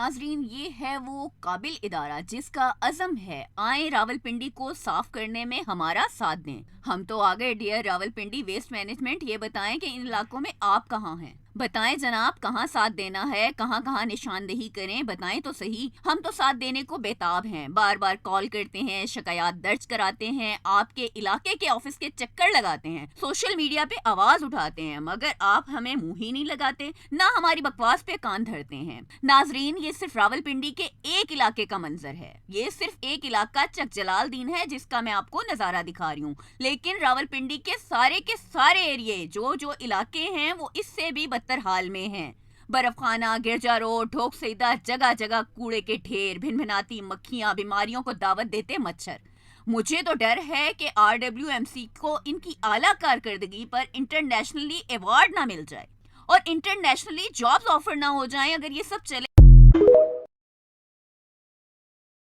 नाजरीन, ये है वो काबिल इदारा जिसका अज़म है आए रावलपिंडी को साफ करने में हमारा साथ दें। हम तो आ गए डियर रावलपिंडी वेस्ट मैनेजमेंट, ये बताएं कि इन इलाकों में आप कहाँ हैं। बताएं जनाब, कहाँ साथ देना है, कहाँ कहाँ निशानदेही करें, बताएं तो सही। हम तो साथ देने को बेताब हैं, बार बार कॉल करते हैं, शिकायत दर्ज कराते हैं, आपके इलाके के ऑफिस के चक्कर लगाते हैं, सोशल मीडिया पे आवाज उठाते हैं, मगर आप हमें मुंह ही नहीं लगाते, ना हमारी बकवास पे कान धरते हैं। नाजरीन, ये सिर्फ रावलपिंडी के एक इलाके का मंजर है, ये सिर्फ एक इलाका चक जलालदीन है जिसका मैं आपको नजारा दिखा रही हूँ, लेकिन रावलपिंडी के सारे एरिए जो इलाके हैं वो इससे भी बदतर हाल में हैं। बर्फ खाना, गिरजा रोड, ढोक सईदा, जगह जगह कूड़े के ढेर, भिनभिनाती मक्खियां, बीमारियों को दावत देते मच्छर। मुझे तो डर है कि RWMC को इनकी आला कारकर्दगी पर इंटरनेशनली अवार्ड ना मिल जाए और इंटरनेशनली जॉब्स ऑफर ना हो जाएं अगर ये सब चले।